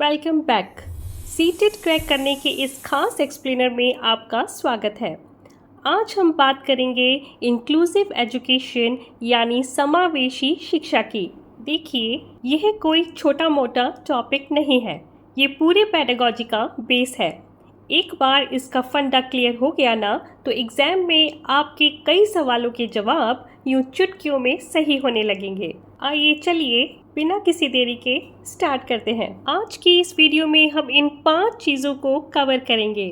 Welcome back. CTET crack करने के इस खास एक्सप्लेनर में आपका स्वागत है। आज हम बात करेंगे इंक्लूसिव एजुकेशन यानी समावेशी शिक्षा की। देखिए, यह कोई छोटा मोटा टॉपिक नहीं है, ये पूरे पेडागॉजी का बेस है। एक बार इसका फंडा क्लियर हो गया ना, तो एग्जाम में आपके कई सवालों के जवाब यूं चुटकियों में सही होने लगेंगे। आइए चलिए बिना किसी देरी के स्टार्ट करते हैं। आज की इस वीडियो में हम इन 5 चीज़ों को कवर करेंगे।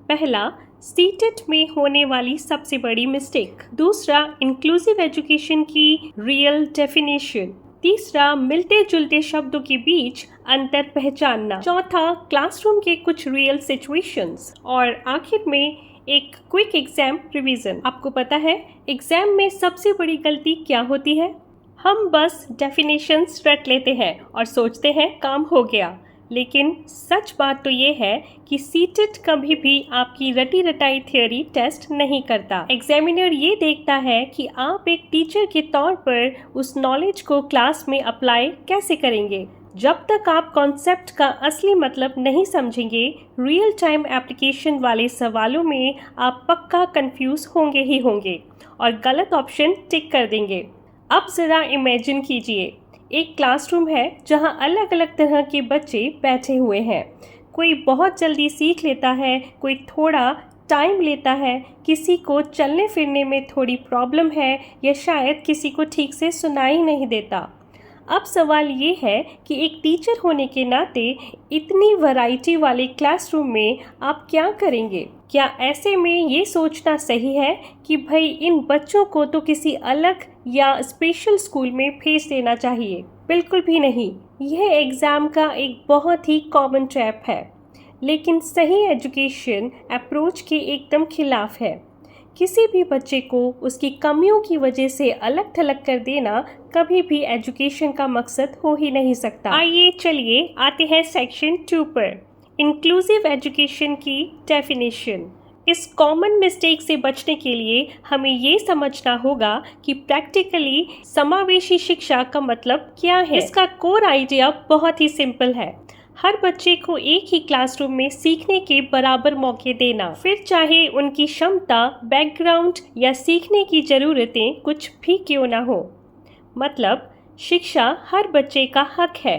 पहला, सीटेट में होने वाली सबसे बड़ी मिस्टेक। दूसरा, इंक्लूसिव एजुकेशन की रियल डेफिनेशन। तीसरा, मिलते जुलते शब्दों के बीच अंतर पहचानना। चौथा, क्लासरूम के कुछ रियल सिचुएशंस। और आखिर में एक क्विक एग्जाम रिवीजन। आपको पता है एग्जाम में सबसे बड़ी गलती क्या होती है? हम बस डेफिनेशंस रट लेते हैं और सोचते हैं काम हो गया। लेकिन सच बात तो ये है कि सीटेट कभी भी आपकी रटी रटाई थ्योरी टेस्ट नहीं करता। एग्जामिनर ये देखता है कि आप एक टीचर के तौर पर उस नॉलेज को क्लास में अप्लाई कैसे करेंगे। जब तक आप कॉन्सेप्ट का असली मतलब नहीं समझेंगे, रियल टाइम एप्लीकेशन वाले सवालों में आप पक्का कंफ्यूज होंगे ही होंगे और गलत ऑप्शन टिक कर देंगे। अब ज़रा इमेजिन कीजिए, एक क्लासरूम है जहां अलग अलग तरह के बच्चे बैठे हुए हैं। कोई बहुत जल्दी सीख लेता है, कोई थोड़ा टाइम लेता है, किसी को चलने फिरने में थोड़ी प्रॉब्लम है या शायद किसी को ठीक से सुनाई नहीं देता। अब सवाल ये है कि एक टीचर होने के नाते इतनी वैरायटी वाले क्लासरूम में आप क्या करेंगे? क्या ऐसे में ये सोचना सही है कि भाई इन बच्चों को तो किसी अलग या स्पेशल स्कूल में भेज देना चाहिए? बिल्कुल भी नहीं। यह एग्ज़ाम का एक बहुत ही कॉमन ट्रैप है, लेकिन सही एजुकेशन अप्रोच के एकदम खिलाफ है। किसी भी बच्चे को उसकी कमियों की वजह से अलग थलग कर देना कभी भी एजुकेशन का मकसद हो ही नहीं सकता। आइए चलिए आते हैं सेक्शन 2 पर, इंक्लूसिव एजुकेशन की डेफिनेशन। इस कॉमन मिस्टेक से बचने के लिए हमें ये समझना होगा कि प्रैक्टिकली समावेशी शिक्षा का मतलब क्या है। इसका कोर आइडिया बहुत ही सिंपल है। हर बच्चे को एक ही क्लासरूम में सीखने के बराबर मौके देना, फिर चाहे उनकी क्षमता, बैकग्राउंड या सीखने की ज़रूरतें कुछ भी क्यों ना हो। मतलब शिक्षा हर बच्चे का हक है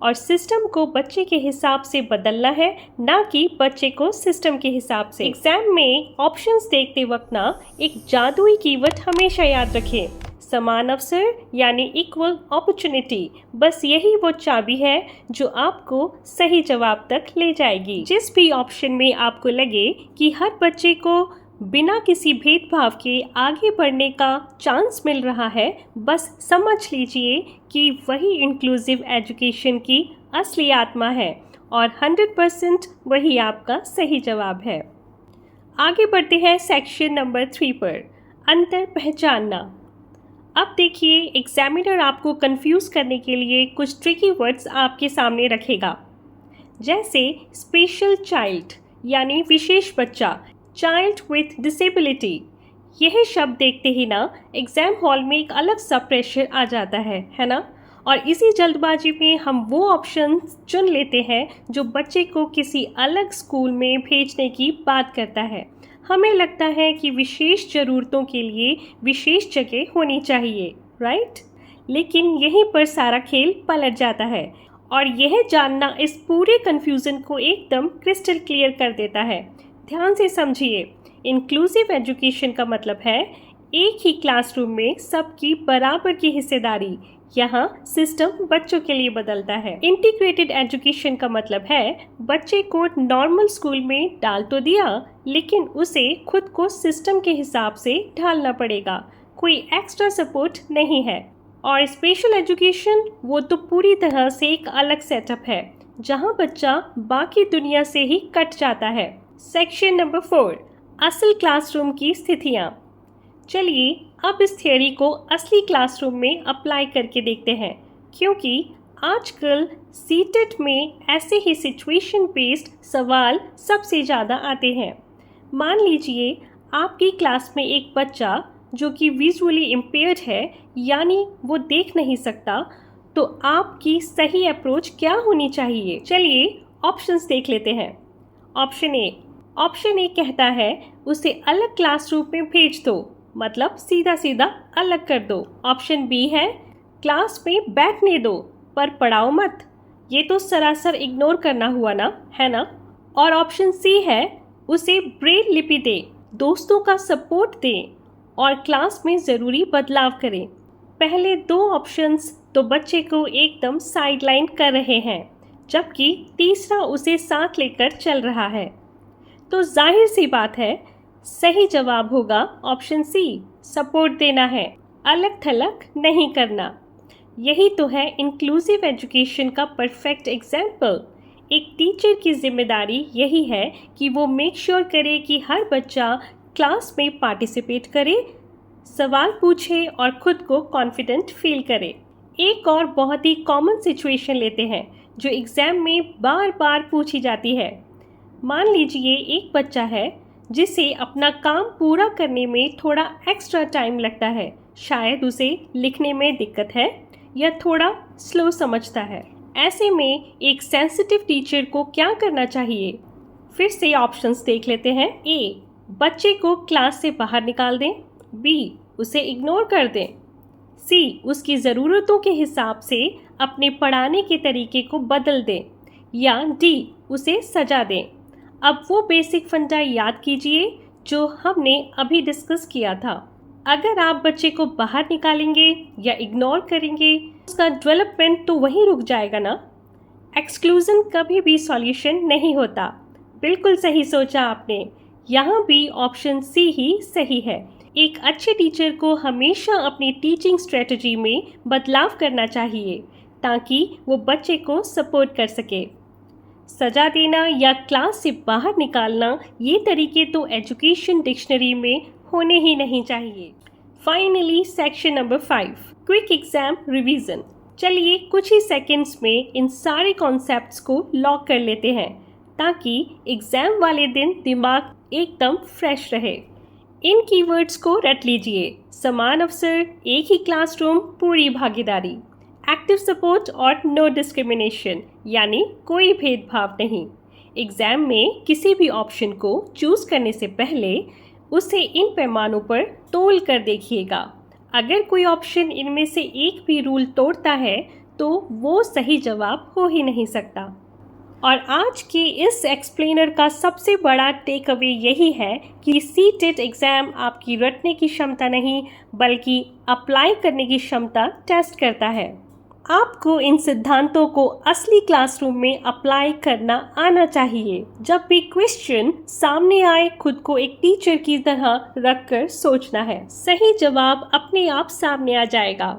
और सिस्टम को बच्चे के हिसाब से बदलना है, ना कि बच्चे को सिस्टम के हिसाब से। एग्जाम में ऑप्शंस देखते वक्त ना एक जादुई कीवर्ड हमेशा याद रखें, समान अवसर यानी इक्वल अपॉर्चुनिटी। बस यही वो चाबी है जो आपको सही जवाब तक ले जाएगी। जिस भी ऑप्शन में आपको लगे कि हर बच्चे को बिना किसी भेदभाव के आगे बढ़ने का चांस मिल रहा है, बस समझ लीजिए कि वही इंक्लूसिव एजुकेशन की असली आत्मा है और 100% वही आपका सही जवाब है। आगे बढ़ते हैं सेक्शन नंबर 3 पर, अंतर पहचानना। अब देखिए, एग्जामिनर आपको कंफ्यूज करने के लिए कुछ ट्रिकी वर्ड्स आपके सामने रखेगा, जैसे स्पेशल चाइल्ड यानी विशेष बच्चा, चाइल्ड विथ डिसेबिलिटी। यह शब्द देखते ही ना एग्जाम हॉल में एक अलग सा प्रेशर आ जाता है ना? और इसी जल्दबाजी में हम वो ऑप्शन चुन लेते हैं जो बच्चे को किसी अलग स्कूल में भेजने की बात करता है। हमें लगता है कि विशेष ज़रूरतों के लिए विशेष जगह होनी चाहिए, राइट? लेकिन यहीं पर सारा खेल पलट जाता है और यह जानना इस पूरे कन्फ्यूज़न को एकदम क्रिस्टल क्लियर कर देता है। ध्यान से समझिए, इंक्लूसिव एजुकेशन का मतलब है एक ही क्लासरूम में सबकी बराबर की हिस्सेदारी। यहाँ सिस्टम बच्चों के लिए बदलता है। इंटीग्रेटेड एजुकेशन का मतलब है बच्चे को नॉर्मल स्कूल में डाल तो दिया, लेकिन उसे खुद को सिस्टम के हिसाब से ढालना पड़ेगा, कोई एक्स्ट्रा सपोर्ट नहीं है। और स्पेशल एजुकेशन वो तो पूरी तरह से एक अलग सेटअप है, जहाँ बच्चा बाकी दुनिया से ही कट जाता है। सेक्शन नंबर 4, असल क्लासरूम की स्थितियाँ। चलिए अब इस थियोरी को असली क्लासरूम में अप्लाई करके देखते हैं, क्योंकि आजकल सीटेट में ऐसे ही सिचुएशन बेस्ड सवाल सबसे ज़्यादा आते हैं। मान लीजिए आपकी क्लास में एक बच्चा जो कि विजुअली इम्पेयर्ड है, यानी वो देख नहीं सकता, तो आपकी सही अप्रोच क्या होनी चाहिए? चलिए ऑप्शंस देख लेते हैं। ऑप्शन ए कहता है उसे अलग क्लासरूम में भेज दो, मतलब सीधा सीधा अलग कर दो। ऑप्शन बी है क्लास में बैठने दो पर पढ़ाओ मत। ये तो सरासर इग्नोर करना हुआ ना, है ना? और ऑप्शन सी है उसे ब्रेल लिपि दे, दोस्तों का सपोर्ट दें और क्लास में ज़रूरी बदलाव करें। पहले दो ऑप्शंस तो बच्चे को एकदम साइडलाइन कर रहे हैं, जबकि तीसरा उसे साथ लेकर चल रहा है। तो जाहिर सी बात है, सही जवाब होगा ऑप्शन सी, सपोर्ट देना है, अलग थलग नहीं करना। यही तो है इंक्लूसिव एजुकेशन का परफेक्ट एग्जाम्पल। एक टीचर की जिम्मेदारी यही है कि वो मेक श्योर करे कि हर बच्चा क्लास में पार्टिसिपेट करे, सवाल पूछे और खुद को कॉन्फिडेंट फील करे। एक और बहुत ही कॉमन सिचुएशन लेते हैं जो एग्ज़ाम में बार बार पूछी जाती है। मान लीजिए एक बच्चा है जिसे अपना काम पूरा करने में थोड़ा एक्स्ट्रा टाइम लगता है, शायद उसे लिखने में दिक्कत है या थोड़ा स्लो समझता है। ऐसे में एक सेंसिटिव टीचर को क्या करना चाहिए? फिर से ऑप्शंस देख लेते हैं। ए, बच्चे को क्लास से बाहर निकाल दें। बी, उसे इग्नोर कर दें। सी, उसकी ज़रूरतों के हिसाब से अपने पढ़ाने के तरीके को बदल दें। या डी, उसे सजा दें। अब वो बेसिक फंडा याद कीजिए जो हमने अभी डिस्कस किया था। अगर आप बच्चे को बाहर निकालेंगे या इग्नोर करेंगे, उसका डेवलपमेंट तो वहीं रुक जाएगा ना। एक्सक्लूजन कभी भी सॉल्यूशन नहीं होता। बिल्कुल सही सोचा आपने, यहाँ भी ऑप्शन सी ही सही है। एक अच्छे टीचर को हमेशा अपनी टीचिंग स्ट्रेटजी में बदलाव करना चाहिए ताकि वो बच्चे को सपोर्ट कर सके। सजा देना या क्लास से बाहर निकालना, ये तरीके तो एजुकेशन डिक्शनरी में होने ही नहीं चाहिए। Finally section number 5, quick exam revision. चलिए कुछ ही सेकंड्स में इन सारे कॉन्सेप्ट्स को लॉक कर लेते हैं ताकि एग्जाम वाले दिन दिमाग एकदम फ्रेश रहे। इन कीवर्ड्स को रट लीजिए: समान अवसर, एक ही क्लासरूम, पूरी भागीदारी, एक्टिव सपोर्ट और नो डिस्क्रिमिनेशन, यानी कोई भेदभाव नहीं। एग्जाम में किसी भी ऑप्शन को चूज करने से पहले उसे इन पैमानों पर तोल कर देखिएगा। अगर कोई ऑप्शन इनमें से एक भी रूल तोड़ता है तो वो सही जवाब हो ही नहीं सकता। और आज के इस एक्सप्लेनर का सबसे बड़ा टेक अवे यही है कि सीटेट एग्ज़ाम आपकी रटने की क्षमता नहीं बल्कि अप्लाई करने की क्षमता टेस्ट करता है। आपको इन सिद्धांतों को असली क्लासरूम में अप्लाई करना आना चाहिए। जब भी क्वेश्चन सामने आए, खुद को एक टीचर की तरह रखकर सोचना है। सही जवाब अपने आप सामने आ जाएगा।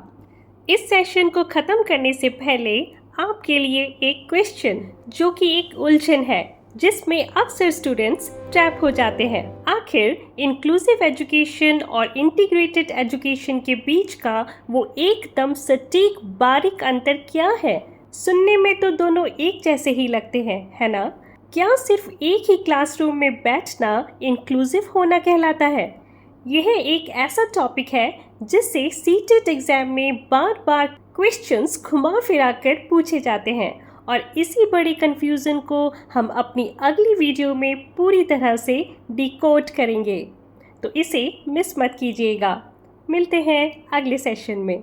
इस सेशन को ख़त्म करने से पहले आपके लिए एक क्वेश्चन जो कि एक उलझन है जिसमें अक्सर स्टूडेंट्स ट्रैप हो जाते हैं। आखिर इंक्लूसिव एजुकेशन और इंटीग्रेटेड एजुकेशन के बीच का वो एकदम सटीक बारीक अंतर क्या है? सुनने में तो दोनों एक जैसे ही लगते हैं, है ना? क्या सिर्फ एक ही क्लासरूम में बैठना इंक्लूसिव होना कहलाता है? यह एक ऐसा टॉपिक है जिससे सीटेट एग्जाम में बार बार क्वेश्चंस घुमा फिरा कर पूछे जाते हैं और इसी बड़ी कंफ्यूजन को हम अपनी अगली वीडियो में पूरी तरह से डिकोड करेंगे, तो इसे मिस मत कीजिएगा। मिलते हैं अगले सेशन में।